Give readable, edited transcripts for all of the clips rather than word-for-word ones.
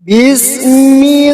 Bismillahirrahmanirrahim.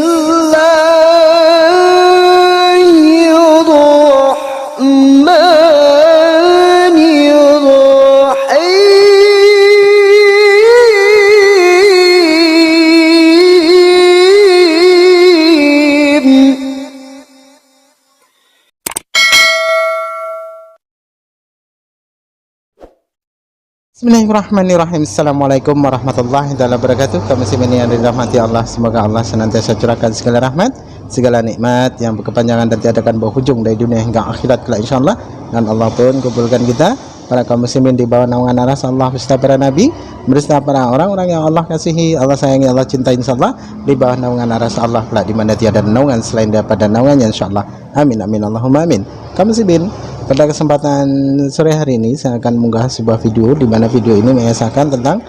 Bismillahirrahmanirrahim. Assalamualaikum warahmatullahi wabarakatuh. Kaum muslimin yang dirahmati Allah, semoga Allah senantiasa curahkan segala rahmat, segala nikmat yang berkepanjangan dan tiada akan berhujung dari dunia hingga akhirat kelak insyaallah. Dan Allah pun kumpulkan kita para kaum muslimin di bawah naungan aras Allah beserta para nabi, beserta para orang-orang yang Allah kasihi, Allah sayangi, Allah cintai insyaallah, di bawah naungan aras Allah kelak di mana tiada naungan selain daripada naungannya insyaallah. Amin amin Allahumma amin. Kaum muslimin, pada kesempatan sore hari ini saya akan mengunggah sebuah video di mana video ini mengisahkan tentang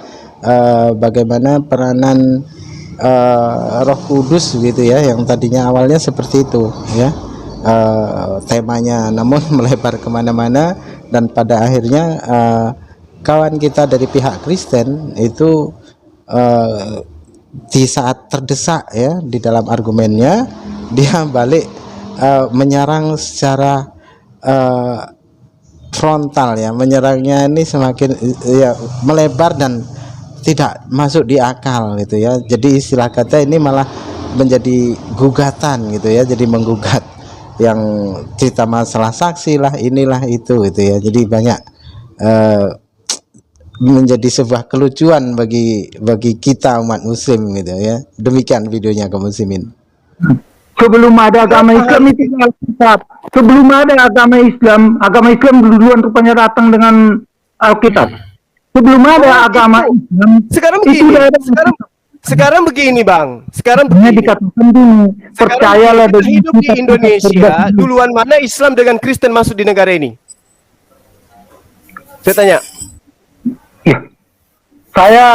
bagaimana peranan Roh Kudus gitu ya, yang tadinya awalnya seperti itu ya, temanya namun melebar kemana-mana dan pada akhirnya kawan kita dari pihak Kristen itu di saat terdesak ya di dalam argumennya, dia balik menyerang secara frontal ya, menyerangnya ini semakin ya melebar dan tidak masuk di akal gitu ya. Jadi istilah kata ini malah menjadi gugatan gitu ya, jadi menggugat yang cerita masalah saksi lah, inilah itu gitu ya. Jadi banyak menjadi sebuah kelucuan bagi kita umat muslim gitu ya. Demikian videonya kaum muslimin. Sebelum ada agama Islam itu Alkitab. Sebelum ada agama Islam duluan rupanya datang dengan Alkitab. Sebelum ada agama Islam, Sekarang begini, sekarang begini Bang. Sekarang begini. dikatakan dulu, percayalah Kita dengan hidup di Indonesia, duluan mana Islam dengan Kristen masuk di negara ini? Saya tanya. Ya. Saya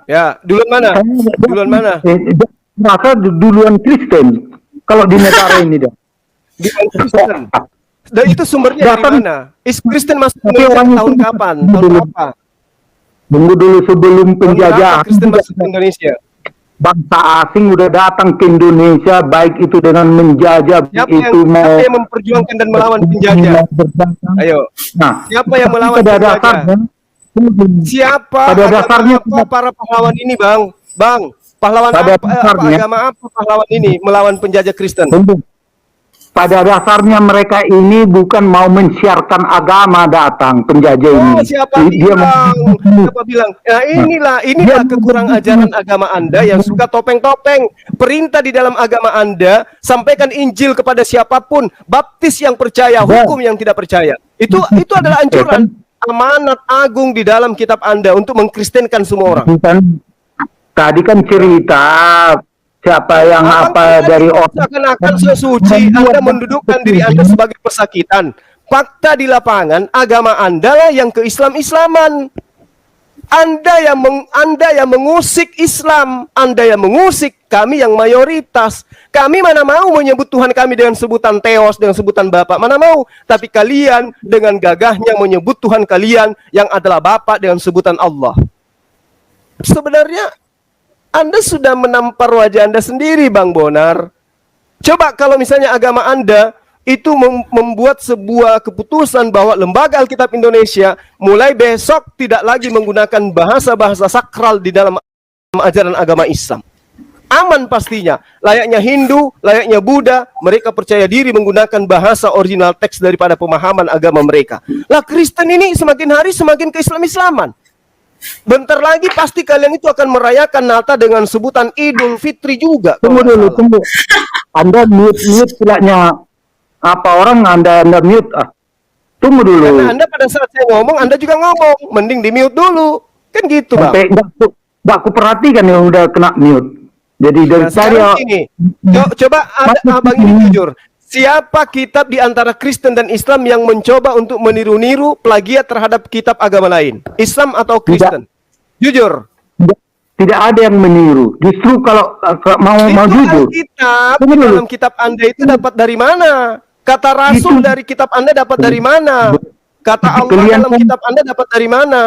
Ya, duluan mana? Duluan mana? Merasa duluan Kristen kalau di negara ini dah. Di Kristen. Dan itu sumbernya dari mana? Kristen masuk ke Tapi Indonesia orang tahun itu kapan? dulu. Tahun berapa? Tunggu dulu sebelum Tahun berapa penjajahan. Kristen masuk ke Indonesia? Bangsa asing udah datang ke Indonesia, baik itu dengan menjajah, Siapa itu siapa yang memperjuangkan dan melawan penjajah? Ayo. Nah, Siapa yang melawan pada penjajah? dasarnya, Siapa pada agama dasarnya apa para pahlawan ini, Bang? Bang, pahlawan Pada apa, dasarnya- agama apa pahlawan ini melawan penjajah Kristen? pada dasarnya mereka ini bukan mau mensiarkan agama datang penjajah ini. Oh, siapa Dia bilang? Siapa bilang? Nah, inilah kekurang ajaran agama Anda yang suka topeng-topeng. Perintah di dalam agama Anda, sampaikan Injil kepada siapapun, baptis yang percaya, hukum yang tidak percaya. Itu adalah anjuran amanat agung di dalam kitab Anda untuk mengkristenkan semua orang. Tadi kan cerita siapa yang apa dari orang Seakan-akan sesuci Anda mendudukkan diri Anda sebagai pesakitan. Fakta di lapangan, agama Anda lah yang ke-Islam-Islaman. Anda yang mengusik Islam, Anda yang mengusik, kami yang mayoritas. Kami mana mau menyebut Tuhan kami dengan sebutan Theos, dengan sebutan Bapa, mana mau. Tapi kalian dengan gagahnya menyebut Tuhan kalian yang adalah Bapa dengan sebutan Allah. Sebenarnya Anda sudah menampar wajah Anda sendiri, Bang Bonar. Coba kalau misalnya agama Anda itu membuat sebuah keputusan bahwa Lembaga Alkitab Indonesia mulai besok tidak lagi menggunakan bahasa-bahasa sakral di dalam ajaran agama Islam. Aman pastinya. Layaknya Hindu, layaknya Buddha, mereka percaya diri menggunakan bahasa original teks daripada pemahaman agama mereka. Lah Kristen ini semakin hari semakin ke-Islam-Islaman. Bentar lagi pasti kalian itu akan merayakan Natal dengan sebutan Idul Fitri juga. Tunggu dulu, tunggu. Anda mute pulanya. Apa orang Anda mute? Tunggu dulu. Karena Anda pada saat saya ngomong, Anda juga ngomong. Mending di mute dulu. Kan gitu, Bang. Sampai nggak aku perhatikan yang udah kena mute. Jadi dari tadi ini, coba abang ini jujur. Siapa kitab di antara Kristen dan Islam yang mencoba untuk meniru-niru plagiat terhadap kitab agama lain? Islam atau Kristen? Jujur. Tidak ada yang meniru. Justru kalau mau jujur. Kitab di dalam kitab Anda itu dapat dari mana? Kata Rasul dari kitab Anda dapat dari mana? Kata Allah dalam kitab Anda dapat dari mana?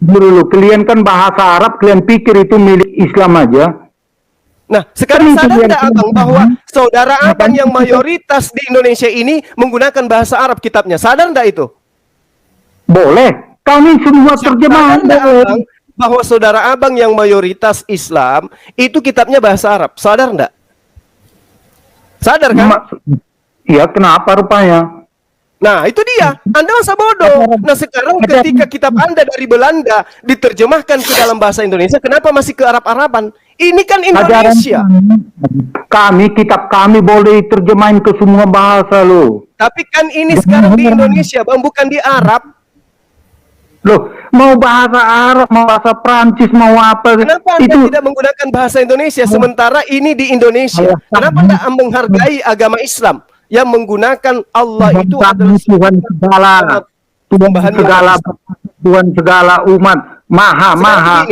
Dulu kalian kan bahasa Arab, kalian pikir itu milik Islam aja. Nah, sekarang Kan itu sadar yang- nggak abang bahwa saudara abang yang mayoritas di Indonesia ini menggunakan bahasa Arab kitabnya? Sadar nggak itu? Boleh. Kami semua terjemahan. Sadar nggak abang bahwa saudara abang yang mayoritas Islam itu kitabnya bahasa Arab? Sadar nggak? Sadar kan? Ya, kenapa rupanya? Nah, itu dia. Anda masa bodoh. Nah, sekarang ketika kitab Anda dari Belanda diterjemahkan ke dalam bahasa Indonesia, kenapa masih ke Arab-Araban? Ini kan Indonesia. Kami, kitab kami boleh terjemahin ke semua bahasa loh. Tapi kan ini sekarang di Indonesia, Bang, bukan di Arab. Loh, mau bahasa Arab, mau bahasa Prancis, mau apa? Kenapa Anda itu tidak menggunakan bahasa Indonesia sementara ini di Indonesia? Kenapa Anda menghargai agama Islam yang menggunakan Allah itu adalah Tuhan segala, Tuhan segala, Tuhan segala umat, maha.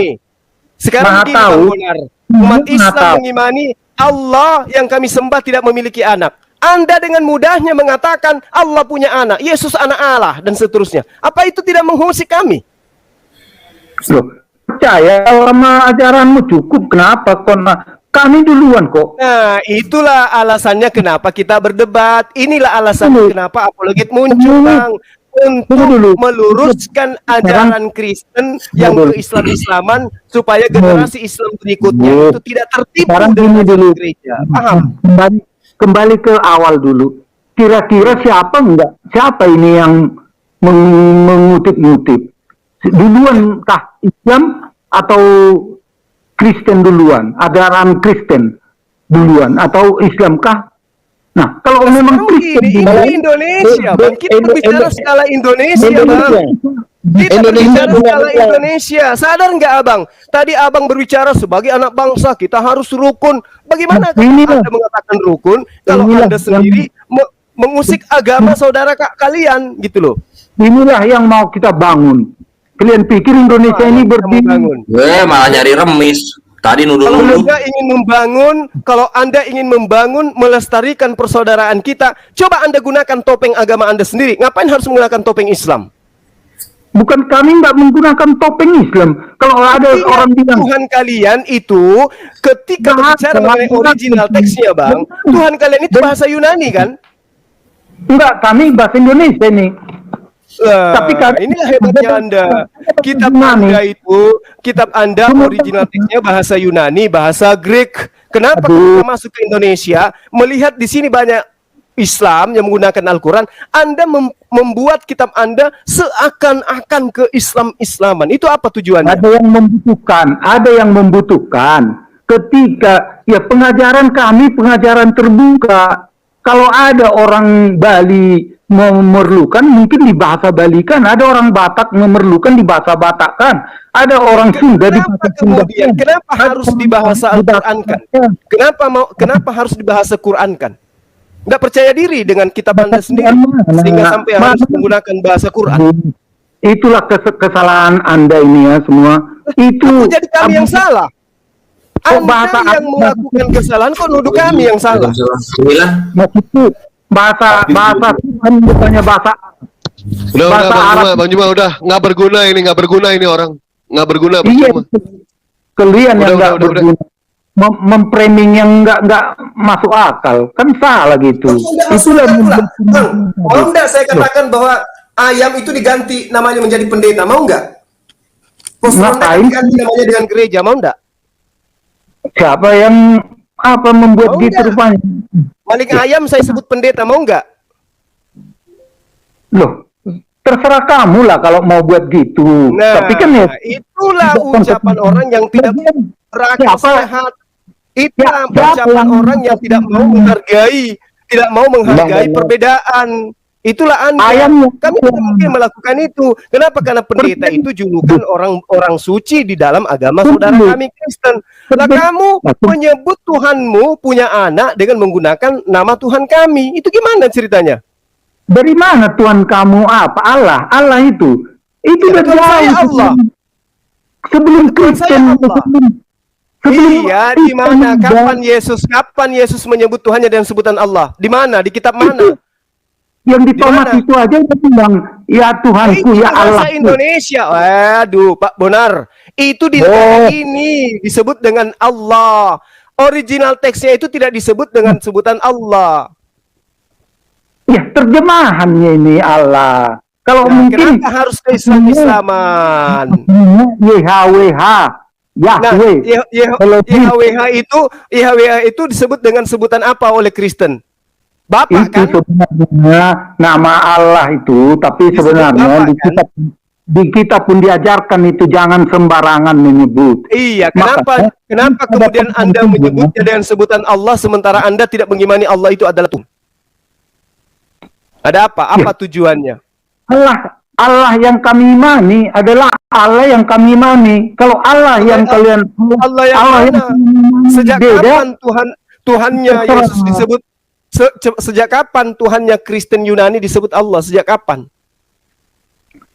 Sekarang Maha begini, tahu. Bang Bonar. Umat Maha Islam tahu. mengimani Allah yang kami sembah tidak memiliki anak. Anda dengan mudahnya mengatakan Allah punya anak, Yesus anak Allah, dan seterusnya. Apa itu tidak mengusik kami? Loh, percaya sama ajaranmu cukup. Kenapa? Karena kami duluan kok. Nah, itulah alasannya kenapa kita berdebat. Inilah alasannya kenapa apologet muncul, Bang. Untuk meluruskan ajaran Kristen yang ke-Islam-Islaman supaya generasi Islam berikutnya itu tidak tertipu Sekarang dengan gini dulu. ajaran gereja. Paham? Kembali ke awal dulu. Kira-kira siapa ini yang mengutip-ngutip? Duluan kah Islam atau Kristen duluan? Ajaran Kristen duluan atau Islam kah? Nah, kalau memang Kristen ini Indonesia, Bang. Kita berbicara skala Indonesia, Bang. Kita berbicara skala Indonesia. Sadar nggak, Abang? Tadi Abang berbicara sebagai anak bangsa, kita harus rukun. Bagaimana Anda mengatakan rukun kalau Anda sendiri mengusik agama saudara kalian, gitu loh? Inilah yang mau kita bangun. Kalian pikir Indonesia ini berdiri? Malah nyari remis. Tadi Kalau nuduh-nuduh. Anda ingin membangun, melestarikan persaudaraan kita, coba Anda gunakan topeng agama Anda sendiri. Ngapain harus menggunakan topeng Islam? Bukan, kami nggak menggunakan topeng Islam. Kalau ada orang bilang Tuhan kalian itu ketika berbicara mengenai original teksnya, Bang, Tuhan kalian itu bahasa Yunani kan? enggak, kami bahasa Indonesia nih. Tapi inilah hebatnya Anda. Kitab Anda original teksnya bahasa Yunani, bahasa Greek. Kenapa ketika masuk ke Indonesia, melihat di sini banyak Islam yang menggunakan Al-Quran, Anda membuat kitab Anda seakan-akan ke Islam-Islaman. Itu apa tujuannya? Ada yang membutuhkan. Ketika ya pengajaran kami pengajaran terbuka. Kalau ada orang Bali memerlukan, mungkin di bahasa Bali kan. Ada orang Batak memerlukan, di bahasa Batak kan. Ada orang Sunda di bahasa Sunda. Kenapa harus di bahasa Al-Quran kan? Kenapa harus di bahasa Quran kan? Nggak percaya diri dengan kitab Anda sendiri sehingga sampai harus menggunakan bahasa Quran. Itulah kesalahan Anda ini ya semua. Itu jadi kami yang salah. Anda yang melakukan kesalahan kok nuduh kami yang salah. Maksudku bahasa Tuhan bukannya bahasa. Udah, Bang Juma, udah nggak berguna ini orang, nggak berguna. Iya, kalian yang nggak berguna, memframing yang nggak masuk akal, kan salah gitu. Itulah mau nggak saya katakan bahwa ayam itu diganti namanya menjadi pendeta, mau nggak? Diganti namanya dengan gereja, mau nggak? Siapa yang membuat gitu rupanya? Maling ayam saya sebut pendeta, mau nggak? Loh, terserah kamu lah kalau mau buat gitu. Nah, tapi kan ya itulah ucapan orang yang tidak berakal sehat. Itulah ucapan orang yang tidak mau menghargai perbedaan. Itulah Anda. Kami tidak mungkin melakukan itu. Kenapa? Karena pendeta itu julukan orang suci di dalam agama saudara kami Kristen. Lah kamu menyebut Tuhanmu punya anak dengan menggunakan nama Tuhan kami. Itu gimana ceritanya? Dari mana Tuhan kamu apa? Allah itu. Itu ya, dari Allah. Sebelum Kristen. Iya, di mana? Kapan Yesus menyebut Tuhannya dengan sebutan Allah? Di mana? Di kitab mana? Yang di Thomas Di mana? itu aja dia bilang, ya Tuhanku, Itu ya bahasa Allah. Indonesia. Waduh, Pak Bonar. Itu di negara ini disebut dengan Allah. Original teksnya itu tidak disebut dengan sebutan Allah. Ya terjemahannya ini Allah. Kalau Nah, mungkin kenapa harus ke Islam-Islaman? YHWH, Nah, Yahweh. Kalau YHWH itu disebut dengan sebutan apa oleh Kristen? Bapak itu kan? sebenarnya nama Allah itu, tapi Disebut sebenarnya Bapak, di kita pun diajarkan itu jangan sembarangan menyebut. Iya, kenapa kemudian Anda menyebutnya dengan sebutan Allah sementara Anda tidak mengimani Allah itu adalah Tuhan? Ada apa? Apa tujuannya? Allah yang kami imani adalah Allah yang kami imani. Kalau Allah yang kalian Allah yang Allah mana? Sejak beda. kapan Tuhannya Yesus disebut sejak kapan Tuhannya Kristen Yunani disebut Allah? Sejak kapan?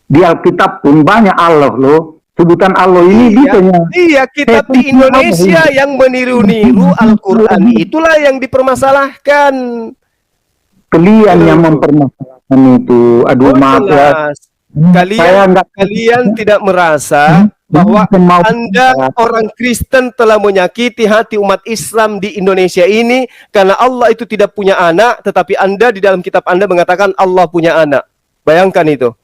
Di Alkitab pun banyak Allah loh. Sebutan Allah ini Iya, kitab di Indonesia yang meniru-niru Al-Quran itulah yang dipermasalahkan. Kalian yang mempermasalahkan itu. Aduh, maaf ya. Kalian tidak merasa bahwa Anda orang Kristen telah menyakiti hati umat Islam di Indonesia ini karena Allah itu tidak punya anak, tetapi Anda di dalam kitab Anda mengatakan Allah punya anak. Bayangkan itu.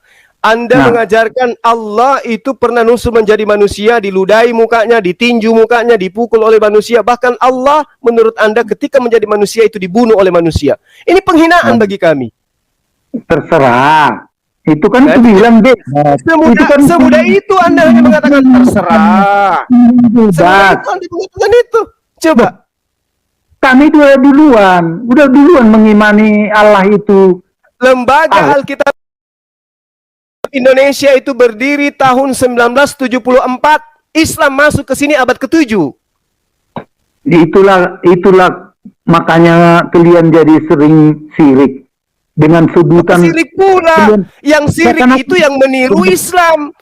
Anda mengajarkan Allah itu pernah nusuk menjadi manusia, diludahi mukanya, ditinju mukanya, dipukul oleh manusia. Bahkan Allah menurut Anda ketika menjadi manusia itu dibunuh oleh manusia. Ini penghinaan bagi kami. Terserah. Itu kan itu bilang Semudah itu Anda hanya mengatakan terserah. Semudah itu Anda mengatakan itu. Coba. Kami udah duluan mengimani Allah itu. Lembaga Alkitab Indonesia itu berdiri tahun 1974. Islam masuk ke sini abad ke-7. Itulah makanya kalian jadi sering sirik dengan sebutan sirik pula. Yang sirik itu yang meniru Islam.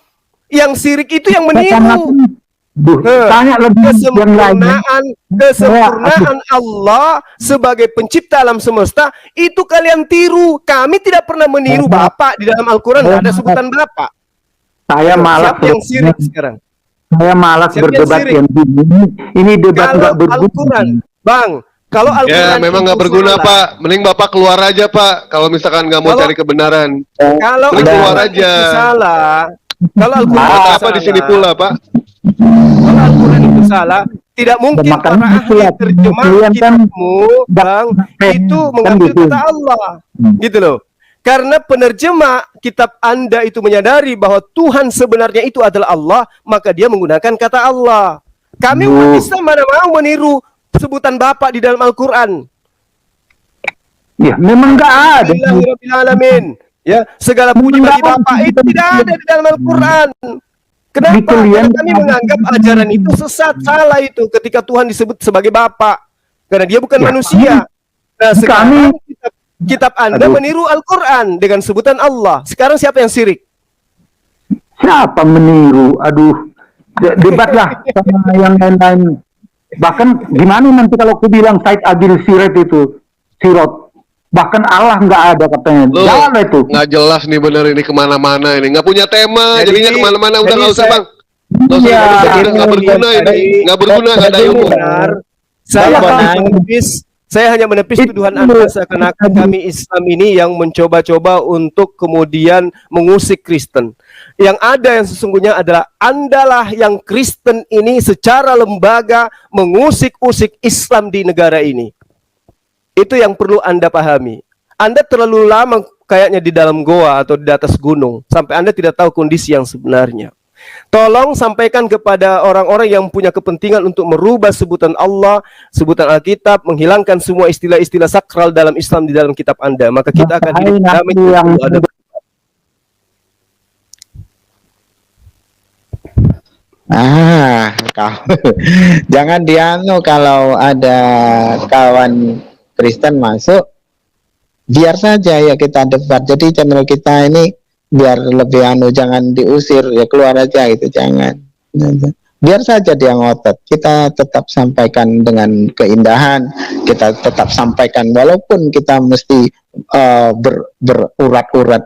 Yang sirik itu yang meniru. Tanya lebih yang lain. Kesempurnaan Allah sebagai pencipta alam semesta itu kalian tiru. Kami tidak pernah meniru Bapak di dalam Al-Quran. Tidak ada sebutan Bapak. Saya malas. Siapa yang sirik sekarang? Saya malas berdebat yang ini debat nggak berguna. Al-Quran, Bang. Kalau Al-Quran memang nggak berguna salah, Pak. Mending Bapak keluar aja Pak. Kalau misalkan nggak mau cari kebenaran. Kalau Mending keluar Al-Quran aja. itu salah. Kalau Al-Quran Apa di sini pula Pak? Kalau Al-Quran itu salah, tidak mungkin para ahli terjemah kitabmu, Bang, itu mengambil kata Allah. Gitu loh. Karena penerjemah kitab Anda itu menyadari bahwa Tuhan sebenarnya itu adalah Allah, maka dia menggunakan kata Allah. Kami umat Islam mana mau meniru sebutan Bapak di dalam Al-Quran. Ya, memang nggak ada. Alhamdulillahirrahmanirrahim. Ya, segala puji bagi Bapak itu tidak ada di dalam Al-Quran. Kenapa? Karena kami menganggap ajaran itu sesat, salah itu ketika Tuhan disebut sebagai Bapak. Karena dia bukan manusia. Nah, sekarang kitab Anda meniru Al-Quran dengan sebutan Allah. Sekarang siapa yang sirik? Siapa meniru? Aduh, debatlah sama yang lain-lain. Bahkan gimana nanti kalau aku bilang Said Agil Sirat itu, Sirot. Bahkan Allah nggak ada katanya. Jangan itu. Nggak jelas nih bener ini kemana-mana ini. Nggak punya tema, jadinya kemana-mana. Udah nggak usah Bang. Nggak berguna ini. Nggak berguna, nggak ada ilmu. Saya hanya menepis tuduhan Anda seakan-akan kami Islam ini yang mencoba-coba untuk kemudian mengusik Kristen. Yang ada yang sesungguhnya adalah Andalah yang Kristen ini secara lembaga mengusik-usik Islam di negara ini. Itu yang perlu Anda pahami. Anda terlalu lama kayaknya di dalam goa atau di atas gunung sampai Anda tidak tahu kondisi yang sebenarnya. Tolong sampaikan kepada orang-orang yang punya kepentingan untuk merubah sebutan Allah, sebutan Alkitab, menghilangkan semua istilah-istilah sakral dalam Islam di dalam kitab Anda. Maka kita akan hidup damai. Jangan dianu kalau ada kawan Kristen masuk, biar saja ya kita debat. Jadi channel kita ini biar lebih jangan diusir, ya keluar aja gitu, jangan. biar saja dia ngotot. Kita tetap sampaikan dengan keindahan, kita tetap sampaikan walaupun kita mesti berurat-urat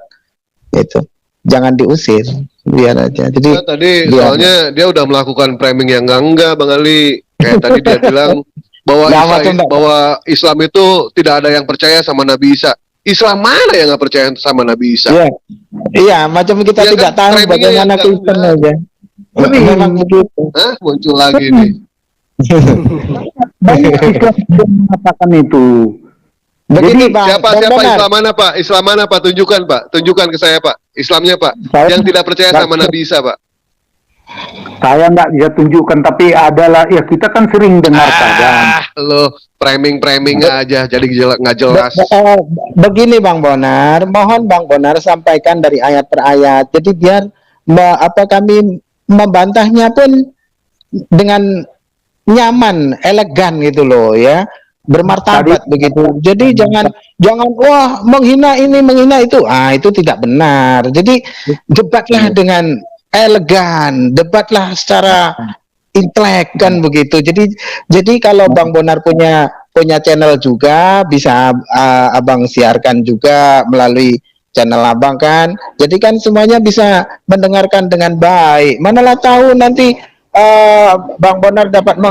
itu. Jangan diusir, biar aja. Jadi Nah, tadi soalnya dia udah melakukan framing yang enggak Bang Ali. Kayak tadi dia bilang bahwa Islam itu tidak ada yang percaya sama Nabi Isa. Islam mana yang nggak percaya sama Nabi Isa? Iya, iya, macam kita Iya tidak kan, tahu framingnya bagaimana yang Kristen enggak. aja. Memang begitu. Hah? Muncul lagi nih. Banyak Islam yang mengatakan itu. Begini, Bang. Siapa Bang Bonar. Islam mana Pak? Islam mana Pak? Tunjukkan Pak. Tunjukkan ke saya Pak. Islamnya Pak. Saya- Yang tidak percaya sama Nabi Isa Pak. Saya nggak bisa tunjukkan, tapi adalah ya kita kan sering dengar kadang. Lo framing aja, jadi nggak jelas. Begini Bang Bonar, mohon Bang Bonar sampaikan dari ayat per ayat. Jadi biar kami membantahnya pun dengan nyaman, elegan gitu loh ya, bermartabat begitu. Jadi jangan wah menghina ini menghina itu. Itu tidak benar. Jadi debatlah dengan elegan, debatlah secara intelek kan begitu. Jadi kalau Bang Bonar punya channel juga bisa Abang siarkan juga melalui channel Abang kan. Jadi kan semuanya bisa mendengarkan dengan baik. Manalah tahu nanti Bang Bonar dapat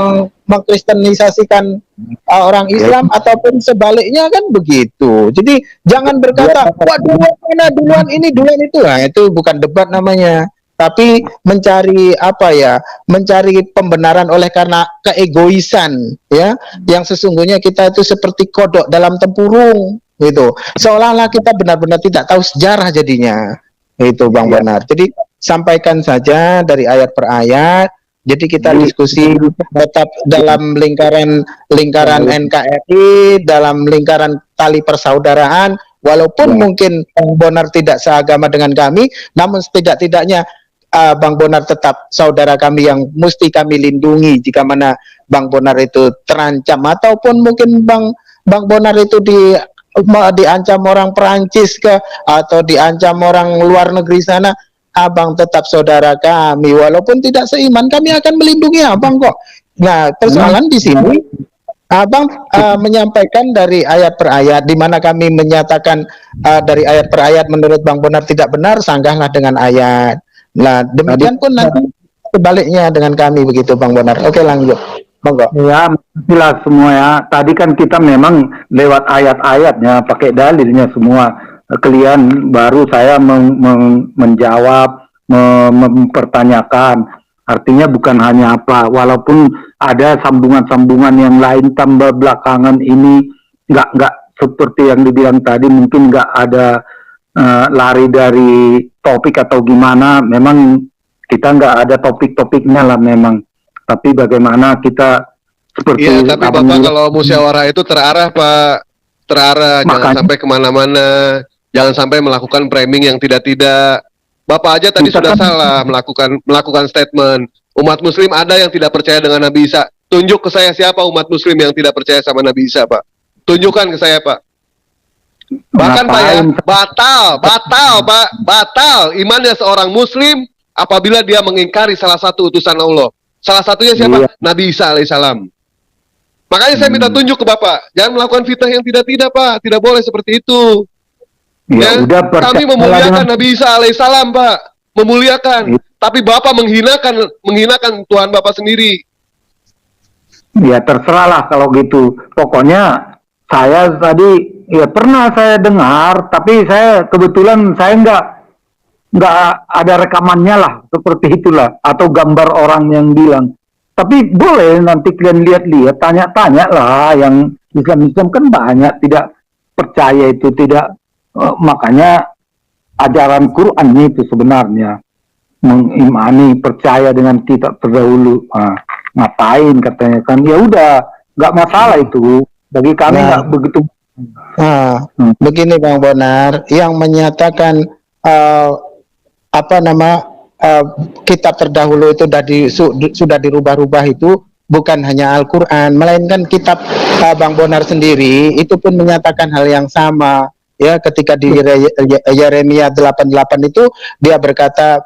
mengkristenisasikan orang Islam ataupun sebaliknya kan begitu. Jadi jangan berkata wah duluan mana duluan ini duluan itu. Itu bukan debat namanya. Tapi mencari mencari pembenaran oleh karena keegoisan ya, yang sesungguhnya kita itu seperti kodok dalam tempurung gitu, seolah-olah kita benar-benar tidak tahu sejarah jadinya itu Bang Bonar. Jadi sampaikan saja dari ayat per ayat. Jadi kita diskusi tetap dalam lingkaran NKRI, dalam lingkaran tali persaudaraan. Walaupun mungkin Bang Bonar tidak seagama dengan kami, namun setidak-tidaknya Bang Bonar tetap saudara kami yang mesti kami lindungi jika mana Bang Bonar itu terancam, ataupun mungkin Bang Bonar itu diancam orang Perancis atau diancam orang luar negeri sana. Abang tetap saudara kami, walaupun tidak seiman, kami akan melindungi Abang kok. Nah, persoalan di sini Abang menyampaikan dari ayat per ayat, di mana kami menyatakan dari ayat per ayat menurut Bang Bonar tidak benar, sanggahlah dengan ayat. Nah, demikian pun nanti sebaliknya dengan kami begitu Bang Bonar. Oke, lanjut. Monggo. Ya, jelas semua ya. Tadi kan kita memang lewat ayat-ayatnya, pakai dalilnya semua. Kalian baru saya menjawab, mempertanyakan. Artinya bukan hanya walaupun ada sambungan-sambungan yang lain tambah belakangan ini nggak seperti yang dibilang tadi, mungkin nggak ada lari dari topik atau gimana. Memang kita nggak ada topik-topiknya lah memang. Tapi bagaimana kita seperti iya, tapi Bapak kalau musyawarah itu terarah Pak, terarah, jangan sampai kemana-mana, jangan sampai melakukan framing yang tidak-tidak. Bapak aja tadi sudah salah melakukan statement. Umat Muslim ada yang tidak percaya dengan Nabi Isa. Tunjuk ke saya siapa umat Muslim yang tidak percaya sama Nabi Isa Pak. Tunjukkan ke saya Pak. Bahkan Pak ya, batal imannya seorang Muslim apabila dia mengingkari salah satu utusan Allah. Salah satunya siapa? Nabi Isa alaihissalam. Makanya saya minta tunjuk ke Bapak, jangan melakukan fitnah yang tidak Pak, tidak boleh seperti itu. Ya, kami memuliakan Nabi Isa alaihissalam Pak, memuliakan. Tapi Bapak menghinakan Tuhan Bapak sendiri. Ya terserahlah kalau gitu. Pokoknya saya tadi ya pernah saya dengar, tapi saya kebetulan saya nggak ada rekamannya lah, seperti itulah, atau gambar orang yang bilang. Tapi boleh nanti kalian lihat-lihat, tanya-tanya lah, yang Islam kan banyak tidak percaya itu, tidak makanya ajaran Quran itu sebenarnya mengimani, percaya dengan kitab terdahulu. Ngapain katanya kan, ya udah nggak masalah itu, bagi kami nggak begitu. Begini Bang Bonar, yang menyatakan kitab terdahulu itu sudah dirubah-rubah itu bukan hanya Al-Quran, melainkan kitab Bang Bonar sendiri itu pun menyatakan hal yang sama. ya, ketika di Yeremia 88 itu dia berkata,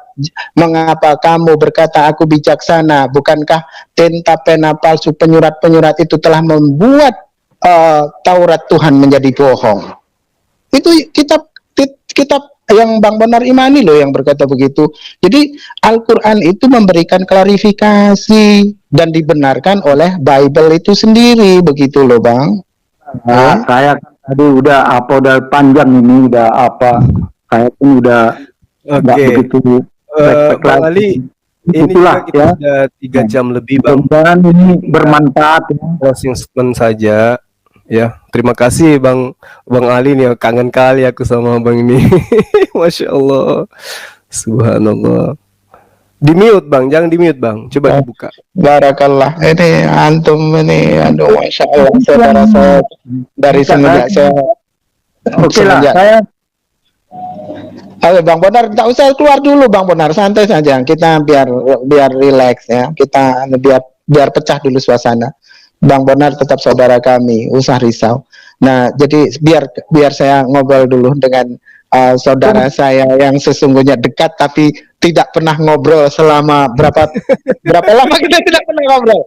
mengapa kamu berkata aku bijaksana, bukankah tinta pena palsu penyurat-penyurat itu telah membuat Taurat Tuhan menjadi bohong. Itu kitab yang Bang Bonar imani loh yang berkata begitu. Jadi Al-Quran itu memberikan klarifikasi dan dibenarkan oleh Bible itu sendiri, begitu loh Bang. Nah, saya tadi udah panjang ini, udah saya pun udah nggak Oke. begitu Bang Ali, ini Itulah, juga kita ya. sudah 3 jam lebih Bang. mudah-mudahan ini bermanfaat ya. Closing statement saja. Ya, terima kasih Bang Ali nih, kangen kali aku sama Bang ini. Masya Allah, Subhanallah. Di mute Bang, jangan di mute Bang, coba dibuka. Barakallah. Ini antum ini, aduh Masya Allah, saudara saya dari semenjak saya. Oke lah, semenjak- saya Halo Bang Bonar, tak usah keluar dulu Bang Bonar, santai saja. Kita biar relax ya. Kita biar pecah dulu suasana. Bang Bonar tetap saudara kami, usah risau. Nah, jadi biar saya ngobrol dulu dengan saudara saya yang sesungguhnya dekat tapi tidak pernah ngobrol selama berapa lama kita tidak pernah ngobrol.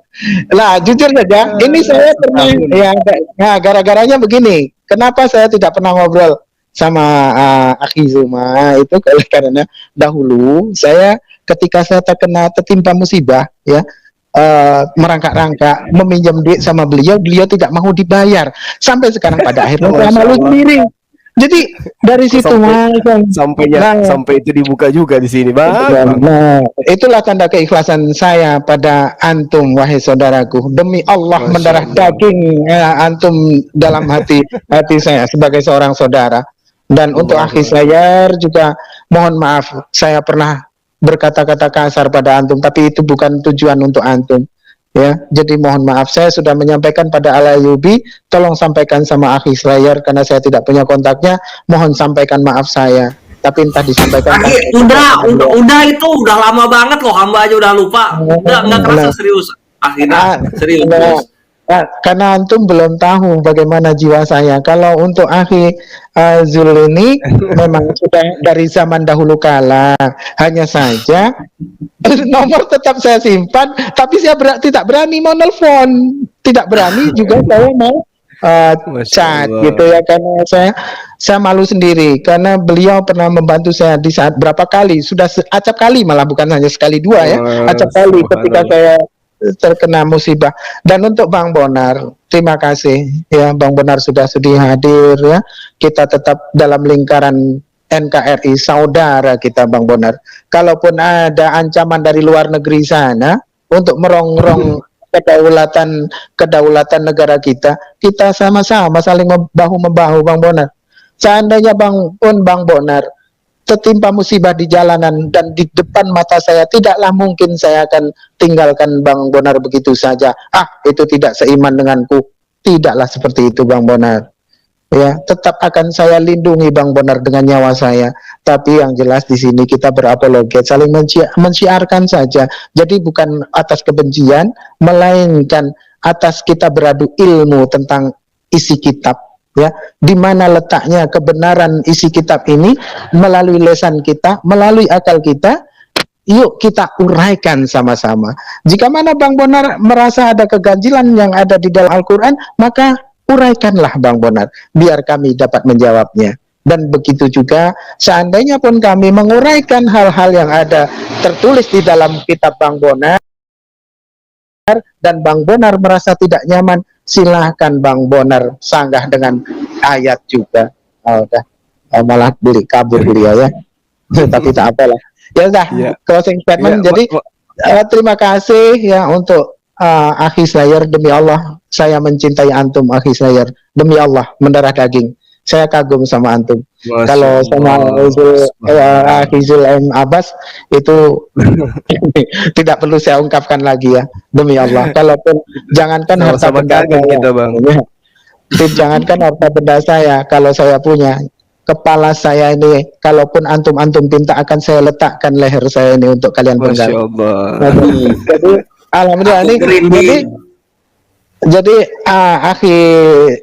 Nah, jujur saja, ini saya pernah ya, nah, gara-garanya begini. Kenapa saya tidak pernah ngobrol sama Akhi Zuma itu karena dahulu saya ketika saya tertimpa musibah ya, merangkak-rangkak meminjam duit sama beliau tidak mau dibayar sampai sekarang pada akhirnya saya malu sendiri. Jadi dari situ Sampai itu dibuka juga di sini Bang. nah, itulah tanda keikhlasan saya pada antum wahai saudaraku. Demi Allah, mendarah daging antum dalam hati saya sebagai seorang saudara. Dan untuk Akhi Slayer juga mohon maaf saya pernah berkata-kata kasar pada antum, tapi itu bukan tujuan untuk antum ya. Jadi mohon maaf, saya sudah menyampaikan pada Al-Ayyubi, tolong sampaikan sama Akhi Slayer karena saya tidak punya kontaknya, mohon sampaikan maaf saya. Tapi entah disampaikan Udah itu udah lama banget loh, hamba aja udah lupa. Nggak kerasa serius. Akhirnya serius. Karena antum belum tahu bagaimana jiwa saya. Kalau untuk Akhi Zul ini memang sudah dari zaman dahulu kala. Hanya saja nomor tetap saya simpan, tapi saya tidak berani mau nelfon, tidak berani juga saya mau chat gitu ya, karena saya malu sendiri karena beliau pernah membantu saya di saat berapa kali, sudah acap kali, malah bukan hanya sekali dua ya, acap kali ketika saya terkena musibah. Dan untuk Bang Bonar, terima kasih ya, Bang Bonar sudah sudi hadir ya. Kita tetap dalam lingkaran NKRI, saudara kita Bang Bonar. Kalaupun ada ancaman dari luar negeri sana untuk merongrong kedaulatan negara kita sama-sama saling bahu-membahu Bang Bonar. Seandainya Bang Bonar tertimpa musibah di jalanan dan di depan mata saya, tidaklah mungkin saya akan tinggalkan Bang Bonar begitu saja. Itu tidak seiman denganku. Tidaklah seperti itu Bang Bonar. Ya, tetap akan saya lindungi Bang Bonar dengan nyawa saya. Tapi yang jelas di sini kita berapologet, saling mensiarkan saja. Jadi bukan atas kebencian, melainkan atas kita beradu ilmu tentang isi kitab. Ya, di mana letaknya kebenaran isi kitab ini melalui lesan kita, melalui akal kita, yuk kita uraikan sama-sama. Jika mana Bang Bonar merasa ada keganjilan yang ada di dalam Al-Quran, maka uraikanlah Bang Bonar, biar kami dapat menjawabnya. Dan begitu juga seandainya pun kami menguraikan hal-hal yang ada tertulis di dalam kitab Bang Bonar dan Bang Bonar merasa tidak nyaman, silahkan Bang Bonar sanggah dengan ayat juga. Malah kabur beliau ya. Tapi tak apalah. Ya udah, closing statement. Jadi terima kasih ya untuk Akhi Slayer. Demi Allah saya mencintai antum Akhi Slayer. Demi Allah, mendarah daging. Saya kagum sama antum. Kalau sama Akhi Zul M. Abbas itu tidak perlu saya ungkapkan lagi ya. Demi Allah. Kalaupun jangankan harta benda jangankan harta benda saya, kalau saya punya, kepala saya ini, kalaupun antum pinta akan saya letakkan leher saya ini untuk kalian pegang. Jadi alhamdulillah ini. Jadi Akhi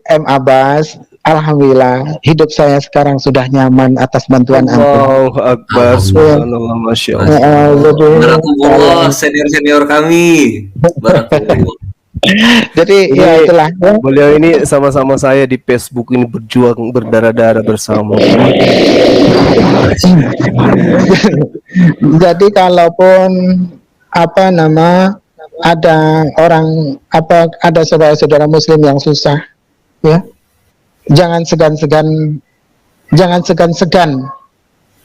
M. Abbas, alhamdulillah hidup saya sekarang sudah nyaman atas bantuan antum. Allahu Akbar, subhanallah, masya Allah. Jadi, Barakallah, senior-senior kami. Barakallah. jadi Ini ya itulah ya. beliau ini sama-sama saya di Facebook ini berjuang berdarah-darah bersama. Jadi kalaupun apa nama ada orang ada saudara-saudara muslim yang susah ya, jangan segan-segan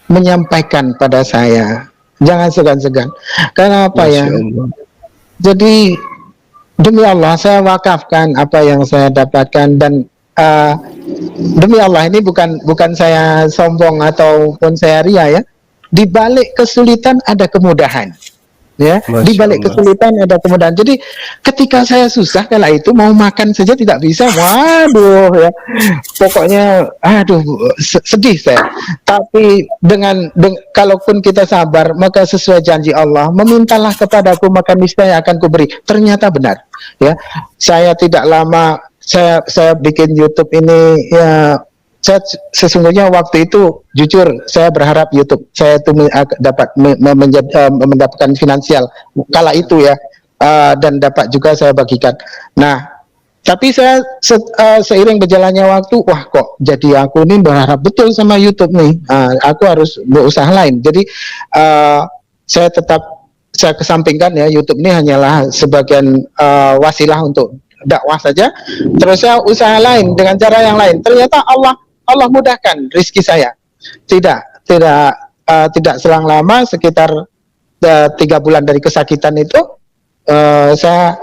menyampaikan pada saya, jangan segan-segan. Karena apa ya, Masya Allah. jadi demi Allah saya wakafkan apa yang saya dapatkan, dan demi Allah ini bukan saya sombong ataupun saya ria ya. Di balik kesulitan ada kemudahan. Ya, Masya di balik Allah. kesulitan ada kemudahan. Jadi ketika saya susah kala itu mau makan saja tidak bisa. Waduh ya. Pokoknya sedih saya. Tapi kalaupun kita sabar, maka sesuai janji Allah, memintalah kepadaku maka niscaya akan kuberi. Ternyata benar. Ya. Saya tidak lama saya bikin YouTube ini ya, saya sesungguhnya waktu itu jujur saya berharap YouTube saya itu dapat mendapatkan finansial kala itu ya, dan dapat juga saya bagikan. Nah, tapi saya seiring berjalannya waktu, wah kok jadi aku ini berharap betul sama YouTube nih, aku harus berusaha lain. Jadi saya kesampingkan ya, YouTube ini hanyalah sebagian wasilah untuk dakwah saja. Terus saya usaha lain dengan cara yang lain. Ternyata Allah mudahkan rezeki saya. Tidak selang lama, sekitar 3 bulan dari kesakitan itu saya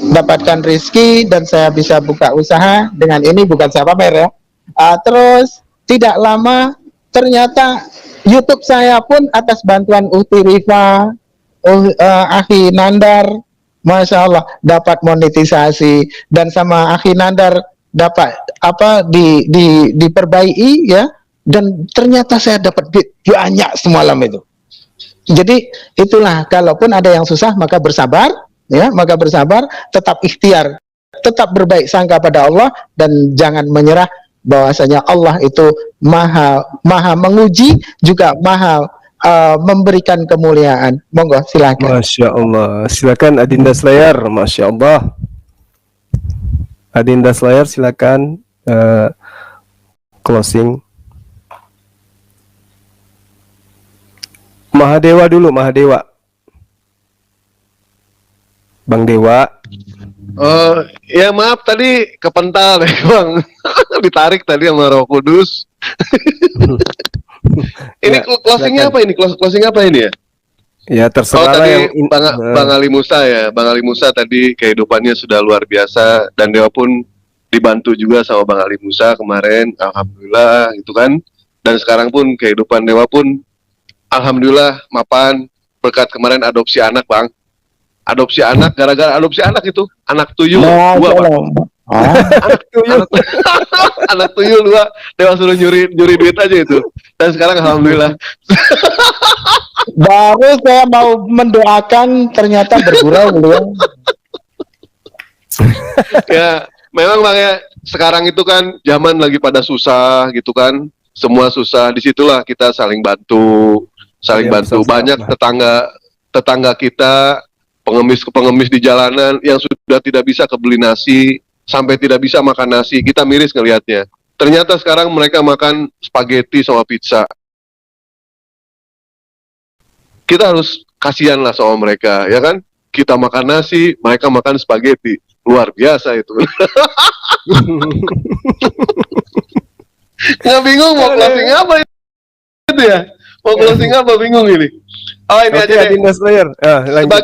dapatkan rezeki dan saya bisa buka usaha dengan ini, bukan saya pamer ya. Terus tidak lama ternyata YouTube saya pun atas bantuan Uhti Rifa, Akhi Nandar, Masya Allah dapat monetisasi, dan sama Akhi Nandar dapat diperbaiki ya, dan ternyata saya dapat banyak semalam itu. Jadi itulah, kalaupun ada yang susah maka bersabar ya, tetap ikhtiar, tetap berbaik sangka pada Allah, dan jangan menyerah, bahwasanya Allah itu maha menguji juga maha memberikan kemuliaan. Monggo silakan. Masya Allah. Silakan Adinda Selayar. Masya Allah. Adinda Selayar silakan closing. Mahadewa dulu, Mahadewa. Bang Dewa. Oh, ya maaf tadi kepental deh Bang. Ditarik tadi sama Roh Kudus. Ini Ya, closingnya silakan. apa ini? Closing apa ini ya? Ya Oh terserah tadi yang Bang Ali Musa ya, Bang Ali Musa tadi kehidupannya sudah luar biasa, dan Dewa pun dibantu juga sama Bang Ali Musa kemarin, alhamdulillah gitu kan. Dan sekarang pun kehidupan Dewa pun alhamdulillah mapan, berkat kemarin adopsi anak Bang. Adopsi anak, gara-gara adopsi anak itu, anak tuyul Masya 2 Bang. Allah. Ah, Anak tuyul, anak tuyul 2, Dewa suruh nyuri duit aja itu. Dan sekarang alhamdulillah. baru saya mau mendoakan ternyata bergurau beliau. Ya, memang Bang ya, sekarang itu kan zaman lagi pada susah gitu kan. Semua susah, disitulah kita saling bantu, Ya, bantu. bersama-sama. Banyak tetangga kita, pengemis di jalanan yang sudah tidak bisa kebeli nasi, sampai tidak bisa makan nasi. Kita miris ngelihatnya. Ternyata sekarang mereka makan spaghetti sama pizza. Kita harus kasihan lah sama mereka, ya kan? Kita makan nasi, mereka makan spaghetti. Luar biasa itu. Nggak bingung mau closing apa itu ya? Mau closing apa bingung ini? Oh ini Oke, aja deh. Adinda Selayar. Lanjut.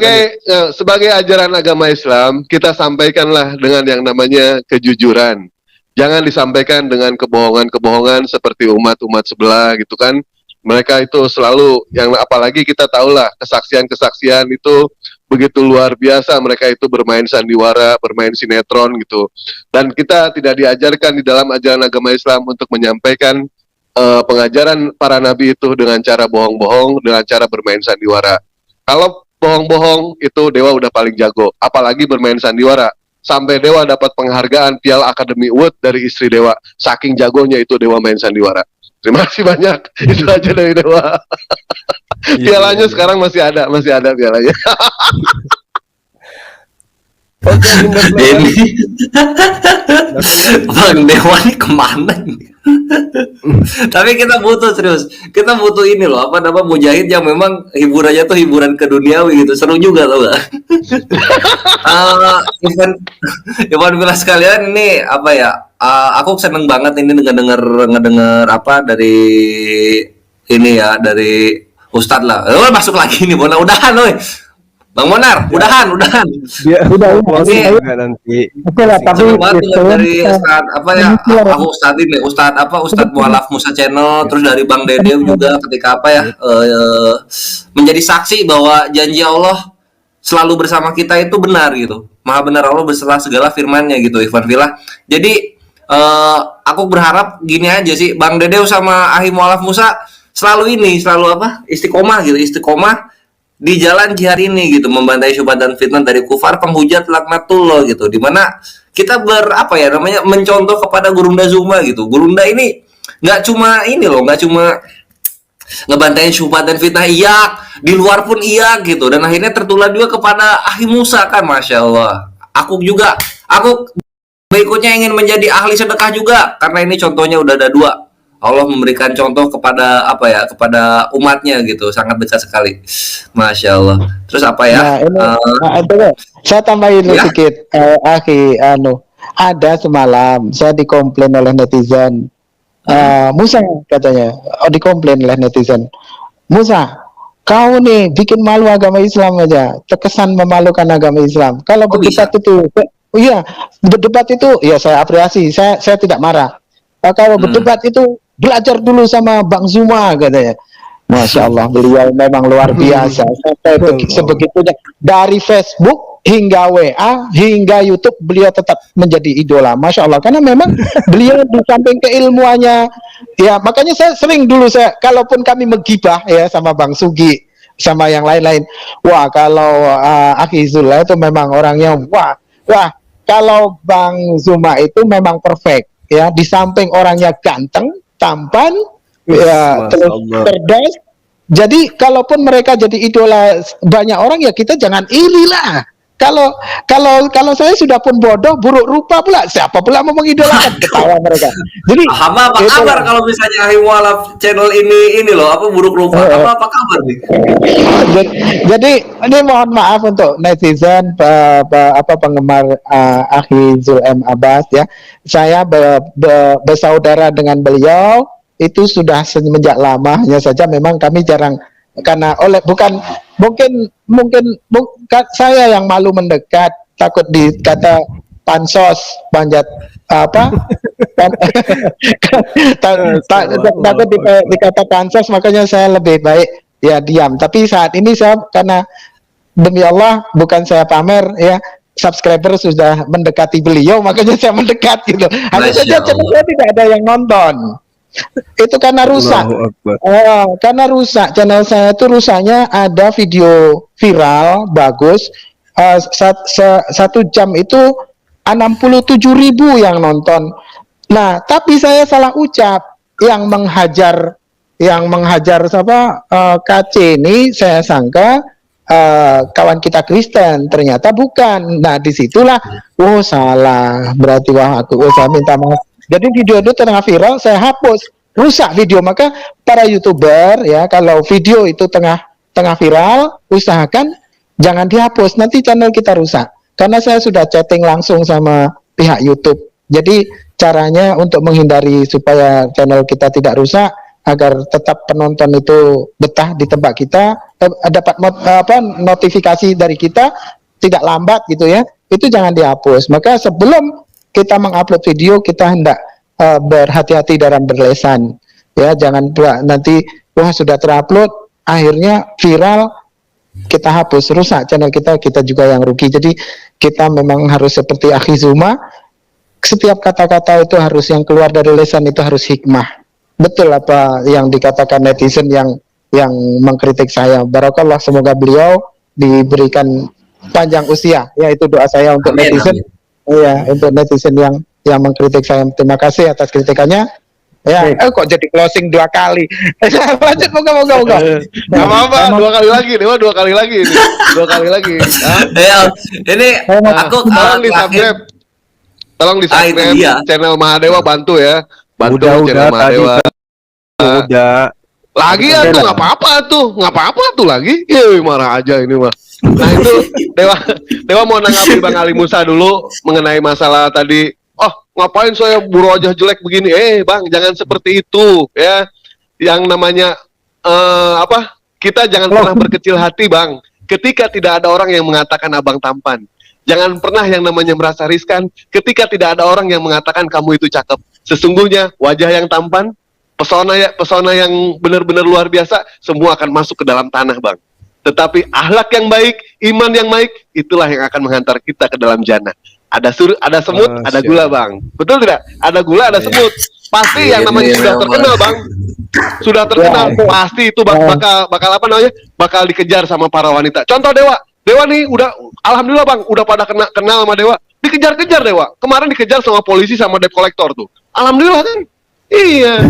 Sebagai ajaran agama Islam, kita sampaikanlah dengan yang namanya kejujuran. Jangan disampaikan dengan kebohongan-kebohongan seperti umat-umat sebelah gitu kan. Mereka itu selalu, yang apalagi kita tahulah kesaksian-kesaksian itu begitu luar biasa. Mereka itu bermain sandiwara, bermain sinetron gitu. Dan kita tidak diajarkan di dalam ajaran agama Islam untuk menyampaikan pengajaran para nabi itu dengan cara bohong-bohong, dengan cara bermain sandiwara. Kalau bohong-bohong itu Dewa udah paling jago, apalagi bermain sandiwara. sampai Dewa dapat penghargaan Piala Academy Award dari istri Dewa. Saking jagonya itu Dewa main sandiwara. Terima kasih banyak. Itu aja dari Dewa. Pialanya sekarang masih ada pialanya. Oke, Binder Play. Ini Bang Dewa ini kemana nih? Tapi kita butuh serius, kita butuh ini loh, apa nama Mujahid yang memang hiburannya tuh hiburan keduniawi gitu, seru juga tau gak? Ivan Villa sekalian ini apa ya? Aku seneng banget ini ngedenger apa dari ini ya, dari Ustadz lah. Masuk lagi nih, udahan loh. Bang Monar, udahan. Dia Udah, closing ini- juga nanti. Oke lah, tapi Seru banget itu, dari Ustadz apa ya? Aku Ustadz Mualaf Musa Channel, terus dari Bang Dede juga ketika apa ya? Menjadi saksi bahwa janji Allah selalu bersama kita itu benar gitu. Maha benar Allah beserta segala firman-Nya gitu, Ivan Villa. Jadi aku berharap gini aja sih, Bang Dede sama Ahi Mualaf Musa selalu apa? Istiqomah di jalan jihad ini gitu, membantai syubhat dan fitnah dari kufar, penghujat, laknatullah gitu, dimana kita mencontoh kepada Gurunda Zuma gitu. Gurunda ini nggak cuma ngebantain syubhat dan fitnah, iya di luar pun iya gitu, dan akhirnya tertular juga kepada Ahi Musa kan, masya Allah. Aku berikutnya ingin menjadi ahli sedekah juga, karena ini contohnya udah ada 2. Allah memberikan contoh kepada kepada umatnya gitu, sangat dekat sekali, masya Allah. Terus apa ya? Itu saya tambahin Ya. sedikit, ada semalam saya dikomplain oleh netizen, Musa katanya, dikomplain oleh netizen, Musa, kau nih bikin malu agama Islam aja, terkesan memalukan agama Islam. Kalau berdebat itu, iya, berdebat itu, ya saya apresiasi, saya tidak marah. Kalau berdebat itu belajar dulu sama Bang Zuma katanya. Masya Allah, beliau memang luar biasa. Sampai sebegitunya, dari Facebook hingga WA hingga YouTube beliau tetap menjadi idola. Masya Allah, karena memang beliau di samping keilmuannya, ya makanya saya sering dulu kalaupun kami menggibah ya sama Bang Sugi sama yang lain-lain, wah kalau Akhi Zullah itu memang orangnya wah kalau Bang Zuma itu memang perfect ya, di samping orangnya ganteng, tampan, ya, terus cerdas. Jadi kalaupun mereka jadi idola banyak orang, ya kita jangan iri lah. Kalau saya sudah pun bodoh, buruk rupa pula, siapa pula mau mengidolakan? Ketawa mereka. Jadi Hamba apa kabar kalau misalnya Ahi Mualaf Channel ini loh, apa buruk rupa? Apa kabar nih? Jadi ini mohon maaf untuk netizen, penggemar Akhi Zulm Abbas ya. Saya bersaudara dengan beliau itu sudah semenjak lama, hanya saja memang kami jarang, karena mungkin saya yang malu mendekat, takut dikata pansos, panjat takut dikata pansos, makanya saya lebih baik ya diam. Tapi saat ini saya, karena demi Allah bukan saya pamer ya, subscriber sudah mendekati beliau, makanya saya mendekat gitu. Hanya saja saya tidak ada yang nonton. Itu karena rusak. Karena rusak, channel saya itu rusaknya ada video viral bagus, 1 jam itu 67.000 yang nonton. Nah, tapi saya salah ucap, yang menghajar siapa, KC ini saya sangka kawan kita Kristen, ternyata bukan. Nah, disitulah salah, berarti saya minta maaf. Jadi video itu tengah viral, saya hapus, rusak video. Maka para YouTuber ya, kalau video itu tengah viral, usahakan jangan dihapus, nanti channel kita rusak. Karena saya sudah chatting langsung sama pihak YouTube. Jadi caranya untuk menghindari supaya channel kita tidak rusak, agar tetap penonton itu betah di tempat kita, dapat notifikasi dari kita tidak lambat gitu ya, itu jangan dihapus. Maka sebelum kita mengupload video, kita hendak berhati-hati dalam berlesan ya, jangan nanti sudah terupload akhirnya viral, kita hapus, rusak channel kita juga yang rugi. Jadi kita memang harus seperti Akhi Zuma, setiap kata-kata itu harus, yang keluar dari lesan itu harus hikmah. Betul apa yang dikatakan netizen yang mengkritik saya. Barakallah, semoga beliau diberikan panjang usia, yaitu doa saya untuk Amin, netizen. amin. Iya, untuk netizen yang mengkritik saya, terima kasih atas kritikannya. Ya, kok jadi closing 2 kali. Lanjut, moga. Gak apa-apa, 2 kali lagi, Dewa 2 kali lagi ini. 2 kali lagi. Hah? Ya, ini aku Tolong di terakhir subscribe. Tolong di itu subscribe dia. channel Mahadewa, bantu ya. Bantu Udah, channel tadi Mahadewa. udah. Lagi ya tuh nggak apa-apa tuh lagi. Marah aja ini mah. Nah itu Dewa mau nanggapi Bang Ali Musa dulu mengenai masalah tadi. Oh ngapain saya wajah jelek begini? Bang jangan seperti itu ya. Yang namanya kita jangan pernah berkecil hati Bang. Ketika tidak ada orang yang mengatakan abang tampan. Jangan pernah yang namanya merasa riskan. Ketika tidak ada orang yang mengatakan kamu itu cakep. Sesungguhnya wajah yang tampan, pesona yang benar-benar luar biasa, semua akan masuk ke dalam tanah Bang. Tetapi akhlak yang baik, iman yang baik, itulah yang akan menghantar kita ke dalam jannah. Ada semut, ada gula Bang. Betul tidak? Ada gula, ada semut. Pasti yang namanya sudah terkenal Bang. Sudah terkenal, pasti itu bakal apa namanya? Bakal dikejar sama para wanita. Contoh Dewa nih udah alhamdulillah Bang, udah pada kenal sama Dewa. Dikejar-kejar Dewa. Kemarin dikejar sama polisi sama debt collector tuh. Alhamdulillah kan? Iya,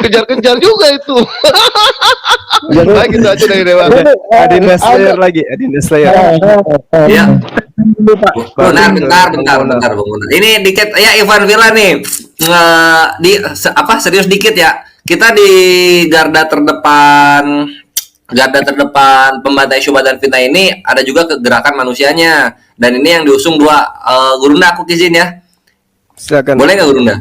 kejar-kejar juga itu. Baik gitu aja dari Dewa. Adinda Slayer lagi, Adinda Slayer. Ya. Bentar, Bang Munar. Ini dikit ya Ivan Villa nih. Serius dikit ya. Kita di garda terdepan pembantai syubhat dan fitnah ini ada juga kegerakan manusianya. Dan ini yang diusung 2 Gurunda, aku izin ya. Silakan. Boleh nggak Gurunda?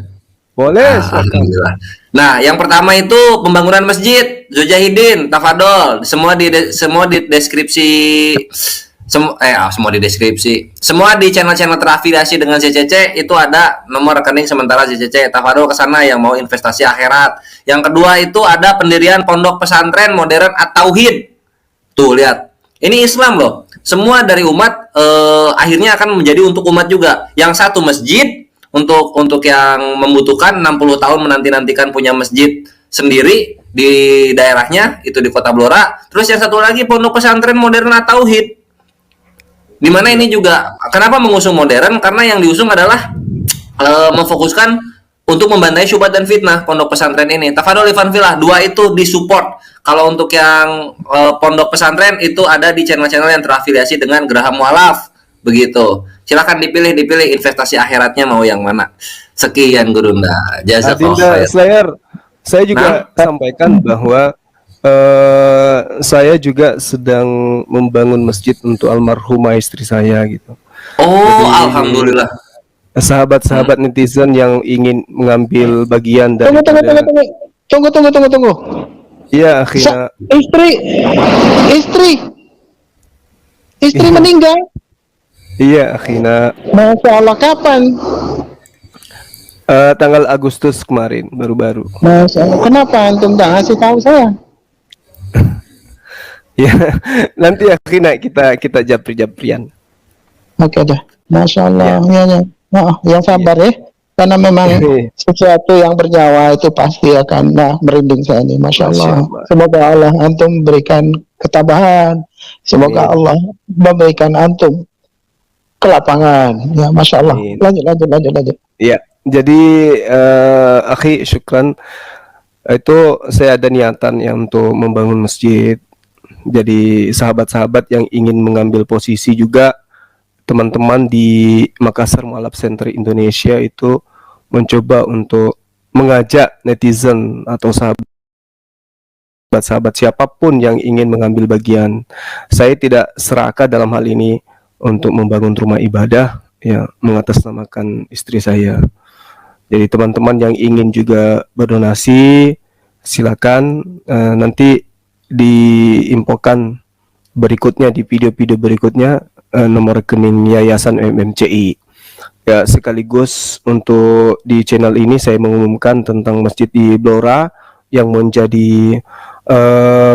Boleh. Alhamdulillah. Nah, yang pertama itu pembangunan masjid, Zujahidin, Tafadol, semua di deskripsi, semua di deskripsi, semua di channel-channel terafiliasi dengan CCC itu ada nomor rekening sementara CCC. Tafadol ke sana yang mau investasi akhirat. Yang kedua itu ada pendirian pondok pesantren modern At-Tauhid. Tuh lihat, ini Islam loh. Semua dari umat akhirnya akan menjadi untuk umat juga. Yang satu masjid. Untuk yang membutuhkan 60 tahun menanti-nantikan punya masjid sendiri di daerahnya, itu di Kota Blora. Terus yang satu lagi pondok pesantren modern At-Tauhid. Dimana ini juga, kenapa mengusung modern? Karena yang diusung adalah memfokuskan untuk membantai syubhat dan fitnah pondok pesantren ini. Tafadol Ivan Villa, 2 itu disupport. Kalau untuk yang pondok pesantren itu ada di channel-channel yang terafiliasi dengan Geraham Mualaf. Begitu. Silakan dipilih investasi akhiratnya mau yang mana. Sekian Gurunda. Adinda Slayer, saya juga sampaikan bahwa saya juga sedang membangun masjid untuk almarhumah istri saya gitu. Oh, jadi, alhamdulillah. Sahabat-sahabat netizen yang ingin mengambil bagian dari Tunggu. Iya, akhirnya Istri meninggal. iya, akhirnya Masya Allah, kapan? tanggal Agustus kemarin baru-baru. Masya Allah, kenapa antum tak ngasih tahu saya? Ya, nanti akhirnya kita japri-japrian. Oke dah, Masya Allah, yang sabar ya, karena memang sesuatu yang bernyawa itu pasti akan, merinding saya ini, Masya Allah. Semoga Allah antum berikan ketabahan, semoga Allah memberikan antum ke lapangan, ya Masya Allah. Lanjut. Iya, jadi akhi syukran. Itu saya ada niatan ya untuk membangun masjid. Jadi sahabat-sahabat yang ingin mengambil posisi juga, teman-teman di Makassar Mualaf Center Indonesia itu mencoba untuk mengajak netizen atau sahabat-sahabat siapapun yang ingin mengambil bagian. Saya tidak serakah dalam hal ini untuk membangun rumah ibadah, ya, mengatasnamakan istri saya. Jadi teman-teman yang ingin juga berdonasi, silakan nanti diinfokan berikutnya di video-video berikutnya nomor rekening Yayasan MMCI. Ya, sekaligus untuk di channel ini saya mengumumkan tentang masjid di Blora yang menjadi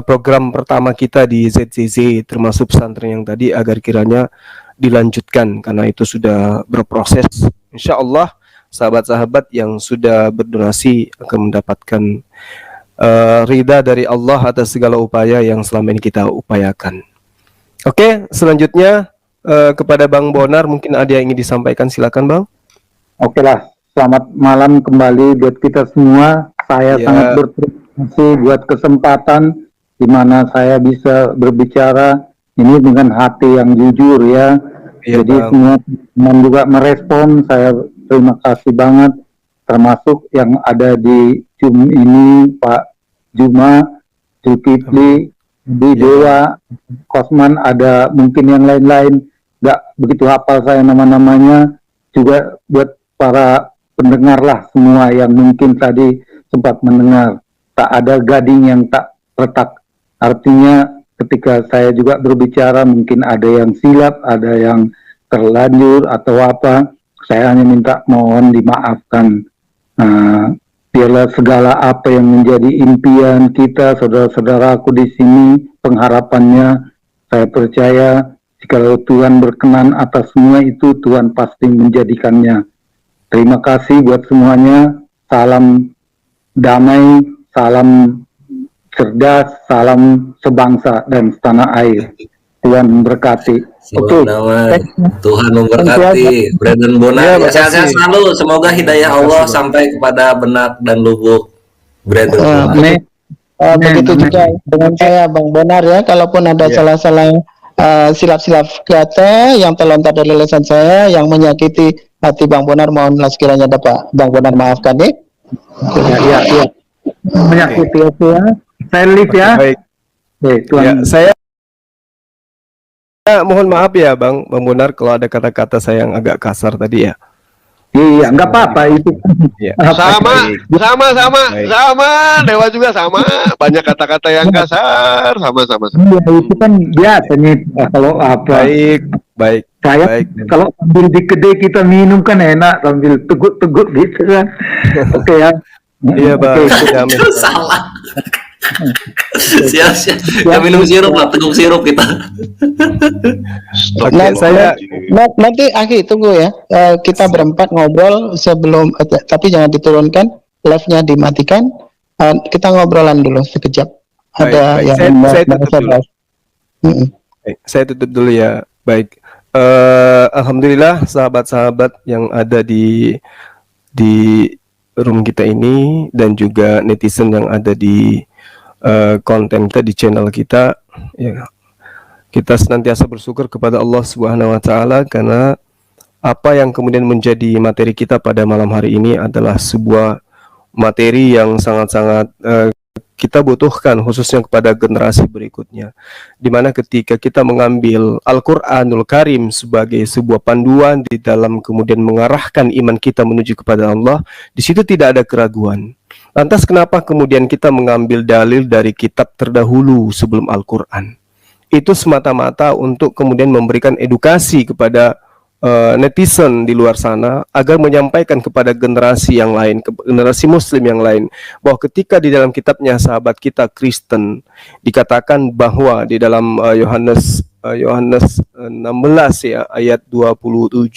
program pertama kita di ZCZ, termasuk pesantren yang tadi, agar kiranya dilanjutkan karena itu sudah berproses. Insya Allah sahabat-sahabat yang sudah berdonasi akan mendapatkan ridha dari Allah atas segala upaya yang selama ini kita upayakan. Oke, selanjutnya kepada Bang Bonar, mungkin ada yang ingin disampaikan, silakan Bang. Oke lah, selamat malam kembali buat kita semua. Saya Ya. sangat berterima kasih buat kesempatan di mana saya bisa berbicara ini dengan hati yang jujur ya. Iya, Jadi Bang. semua teman juga merespon, saya terima kasih banget. Termasuk yang ada di Zoom ini, Pak Juma, Zulkifli, di Dewa, Kosman, ada mungkin yang lain-lain. Nggak begitu hafal saya nama-namanya. Juga buat para pendengar lah semua yang mungkin tadi sempat mendengar. Tak ada gading yang tak retak. Artinya ketika saya juga berbicara mungkin ada yang silap, ada yang terlanjur atau apa. Saya hanya minta mohon dimaafkan. Biarlah segala apa yang menjadi impian kita, saudara-saudaraku di sini, pengharapannya, saya percaya jika Tuhan berkenan atas semua itu, Tuhan pasti menjadikannya. Terima kasih buat semuanya. Salam damai, salam cerdas, salam sebangsa dan setanah air. Tuhan memberkati. Salam damai. Tuhan memberkati. Brandon Bonar. Ya, Sehat-sehat makasih. selalu. Semoga hidayah Allah sampai kepada benak dan lubuk Brandon Bonar. Begitu Amin. juga dengan saya Bang Bonar ya, kalaupun ada Ya. salah-salah silap-silap kata yang terlontar dari lisan saya yang menyakiti hati Bang Bonar, mohonlah sekiranya dapat Bang Bonar maafkan ya. Ya. Menyakiti itu ya. Saya lift ya. Baik. Tuhan. Ya, saya mohon maaf ya Bang Bonar kalau ada kata-kata saya yang agak kasar tadi ya. Iya, nggak apa-apa itu. Ya. Sama, Baik. sama, Baik. sama. Dewa juga sama. Banyak kata-kata yang kasar, sama. Iya, itu kan biasanya kalau apa. Baik. Saya Baik. kalau sambil di kedai kita minum kan enak sambil teguk-teguk gitu kan. Oke ya. Iya Bang. Oke. Damai. Salah. Siap. Ya minum sirup lah, teguk sirup kita. Oke, saya Nanti Aki tunggu ya. Kita berempat ngobrol sebelum tapi jangan diturunkan, live-nya dimatikan. Kita ngobrolan dulu sekejap. Ada Baik. yang Saya mau tutup dulu. Baik, saya tutup dulu ya. Baik. Alhamdulillah sahabat-sahabat yang ada di room kita ini dan juga netizen yang ada di konten kita di channel kita, ya, kita senantiasa bersyukur kepada Allah Subhanahu wa taala karena apa yang kemudian menjadi materi kita pada malam hari ini adalah sebuah materi yang sangat-sangat kita butuhkan khususnya kepada generasi berikutnya, di mana ketika kita mengambil Al-Qur'anul Karim sebagai sebuah panduan di dalam kemudian mengarahkan iman kita menuju kepada Allah, di situ tidak ada keraguan. Lantas kenapa kemudian kita mengambil dalil dari kitab terdahulu sebelum Al-Quran? Itu semata-mata untuk kemudian memberikan edukasi kepada netizen di luar sana agar menyampaikan kepada generasi yang lain, generasi muslim yang lain, bahwa ketika di dalam kitabnya sahabat kita Kristen dikatakan bahwa di dalam Yohanes 16 ya ayat 27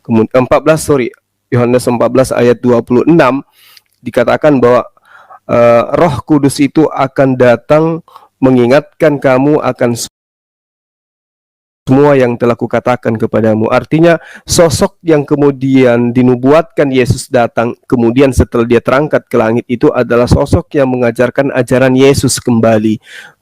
kemudian 14 Yohanes 14 ayat 26 dikatakan bahwa Roh Kudus itu akan datang mengingatkan kamu akan semua yang telah kukatakan kepadamu. Artinya sosok yang kemudian dinubuatkan Yesus datang kemudian setelah dia terangkat ke langit itu adalah sosok yang mengajarkan ajaran Yesus kembali,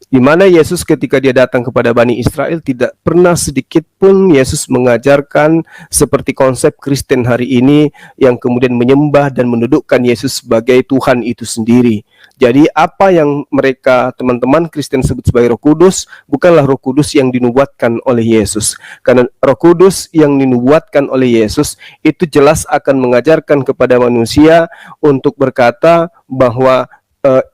di mana Yesus ketika dia datang kepada Bani Israel tidak pernah sedikit pun Yesus mengajarkan seperti konsep Kristen hari ini yang kemudian menyembah dan mendudukkan Yesus sebagai Tuhan itu sendiri. Jadi apa yang mereka teman-teman Kristen sebut sebagai Roh Kudus bukanlah Roh Kudus yang dinubuatkan oleh Yesus. Karena Roh Kudus yang dinubuatkan oleh Yesus itu jelas akan mengajarkan kepada manusia untuk berkata bahwa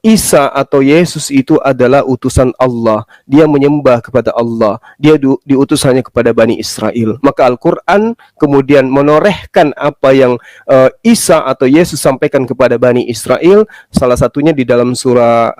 Isa atau Yesus itu adalah utusan Allah. Dia menyembah kepada Allah. Dia diutus hanya kepada Bani Israel. Maka Al-Quran kemudian menorehkan apa yang Isa atau Yesus sampaikan kepada Bani Israel. Salah satunya di dalam surah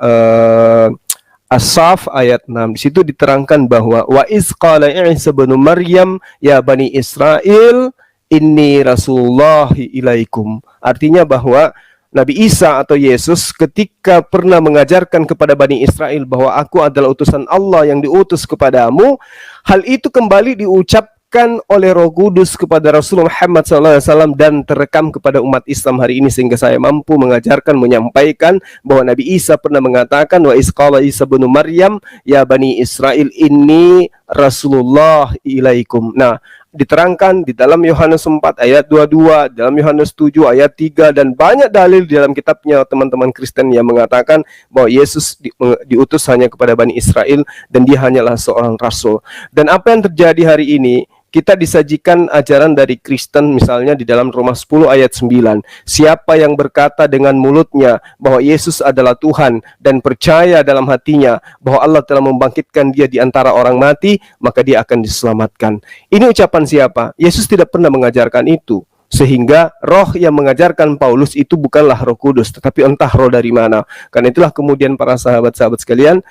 As-Saf ayat 6. Di situ diterangkan bahwa wa iz qala Isa bin Maryam ya Bani Israel inni Rasulullahi ilaikum. Artinya bahwa Nabi Isa atau Yesus ketika pernah mengajarkan kepada Bani Israel bahwa aku adalah utusan Allah yang diutus kepadamu, hal itu kembali diucapkan diwahyukan oleh Roh Kudus kepada Rasulullah Muhammad SAW dan terekam kepada umat Islam hari ini, sehingga saya mampu mengajarkan, menyampaikan bahwa Nabi Isa pernah mengatakan, wa isqala Isa bin Maryam ya bani Israel inni Rasulullah ilaikum. Nah, diterangkan di dalam Yohanes 4 ayat 22, dalam Yohanes 7 ayat 3, dan banyak dalil di dalam kitabnya teman-teman Kristen yang mengatakan bahwa Yesus diutus hanya kepada Bani Israel dan dia hanyalah seorang rasul. Dan apa yang terjadi hari ini, kita disajikan ajaran dari Kristen misalnya di dalam Roma 10 ayat 9. Siapa yang berkata dengan mulutnya bahwa Yesus adalah Tuhan dan percaya dalam hatinya bahwa Allah telah membangkitkan dia di antara orang mati, maka dia akan diselamatkan. Ini ucapan siapa? Yesus tidak pernah mengajarkan itu. Sehingga roh yang mengajarkan Paulus itu bukanlah Roh Kudus, tetapi entah roh dari mana. Karena itulah kemudian para sahabat-sahabat sekalian,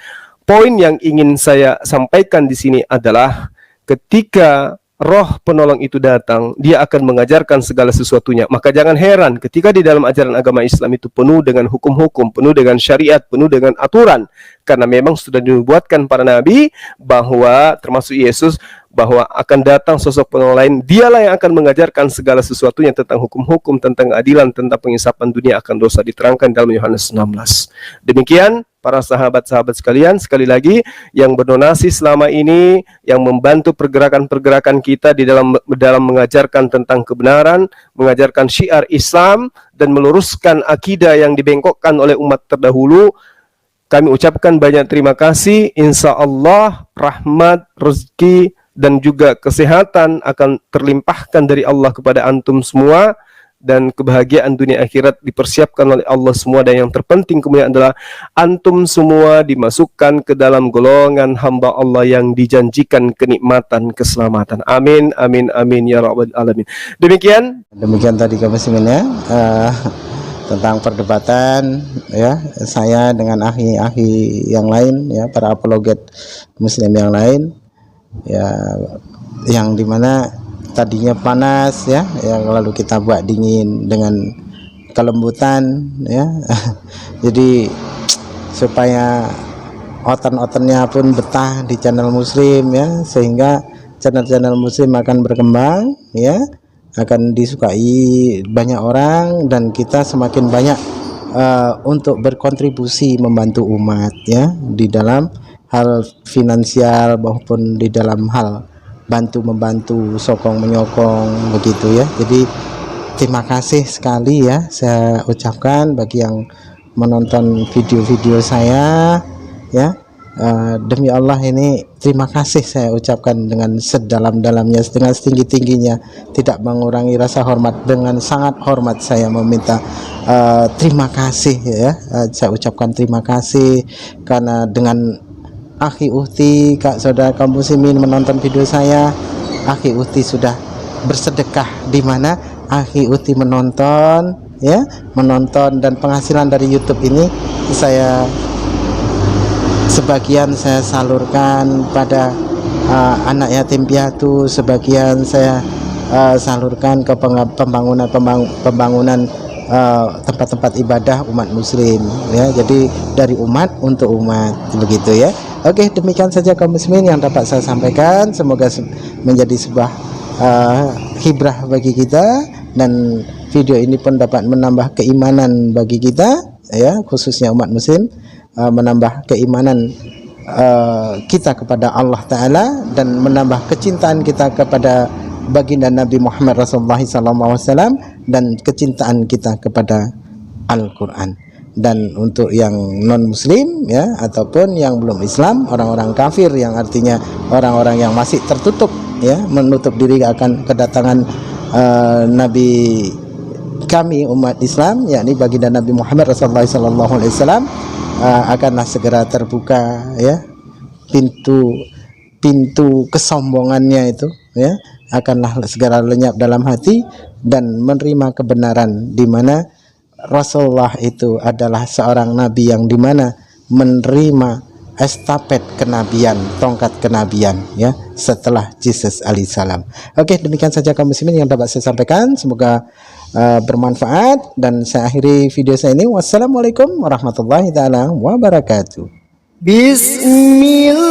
poin yang ingin saya sampaikan di sini adalah ketika roh penolong itu datang, dia akan mengajarkan segala sesuatunya. Maka jangan heran ketika di dalam ajaran agama Islam itu penuh dengan hukum-hukum, penuh dengan syariat, penuh dengan aturan. Karena memang sudah dinubuatkan para nabi bahwa termasuk Yesus, bahwa akan datang sosok penolong lain, dialah yang akan mengajarkan segala sesuatunya tentang hukum-hukum, tentang keadilan, tentang pengisapan dunia akan dosa, diterangkan dalam Yohanes 16. Demikian para sahabat-sahabat sekalian, sekali lagi yang berdonasi selama ini, yang membantu pergerakan-pergerakan kita di dalam mengajarkan tentang kebenaran, mengajarkan syiar Islam dan meluruskan akidah yang dibengkokkan oleh umat terdahulu, kami ucapkan banyak terima kasih. Insya Allah rahmat, rezeki dan juga kesehatan akan terlimpahkan dari Allah kepada antum semua, dan kebahagiaan dunia akhirat dipersiapkan oleh Allah semua. Dan yang terpenting kemudian adalah antum semua dimasukkan ke dalam golongan hamba Allah yang dijanjikan kenikmatan, keselamatan. Amin, amin, amin ya rabbal alamin. Demikian tadi kami sebenarnya tentang perdebatan ya saya dengan ahli-ahli yang lain ya, para apologet Muslim yang lain ya, yang dimana tadinya panas ya, yang lalu kita buat dingin dengan kelembutan ya. Jadi supaya otan-otannya pun betah di channel Muslim ya, sehingga channel-channel Muslim akan berkembang ya, akan disukai banyak orang, dan kita semakin banyak untuk berkontribusi membantu umat ya, di dalam hal finansial maupun di dalam hal bantu-membantu, sokong-menyokong begitu ya. Jadi terima kasih sekali ya saya ucapkan bagi yang menonton video-video saya ya. Demi Allah ini terima kasih saya ucapkan dengan sedalam-dalamnya, dengan setinggi-tingginya, tidak mengurangi rasa hormat. Dengan sangat hormat saya meminta terima kasih ya. Saya ucapkan terima kasih karena dengan akhi Uhti, kak saudara kaum muslimin menonton video saya, akhi Uhti sudah bersedekah, di mana akhi Uhti menonton ya, menonton, dan penghasilan dari YouTube ini saya sebagian saya salurkan pada anak yatim piatu, sebagian saya salurkan ke pembangunan tempat-tempat ibadah umat muslim ya. Jadi dari umat untuk umat begitu ya. Oke, demikian saja kaum muslimin yang dapat saya sampaikan. Semoga menjadi sebuah hibrah bagi kita, dan video ini pun dapat menambah keimanan bagi kita ya, khususnya umat muslim, menambah keimanan kita kepada Allah Ta'ala, dan menambah kecintaan kita kepada baginda Nabi Muhammad Rasulullah SAW, dan kecintaan kita kepada Al-Quran. Dan untuk yang non muslim ya, ataupun yang belum Islam, orang-orang kafir, yang artinya orang-orang yang masih tertutup ya, menutup diri akan kedatangan Nabi kami umat Islam, yakni baginda Nabi Muhammad Rasulullah SAW, akanlah segera terbuka ya pintu kesombongannya itu ya, akanlah segera lenyap dalam hati dan menerima kebenaran, di mana Rasulullah itu adalah seorang nabi yang dimana menerima estafet kenabian, tongkat kenabian ya, setelah Yesus alaihissalam. Oke, demikian saja kaum muslimin yang dapat saya sampaikan. Semoga bermanfaat, dan saya akhiri video saya ini. Wassalamualaikum warahmatullahi taala wabarakatuh. Bismillah.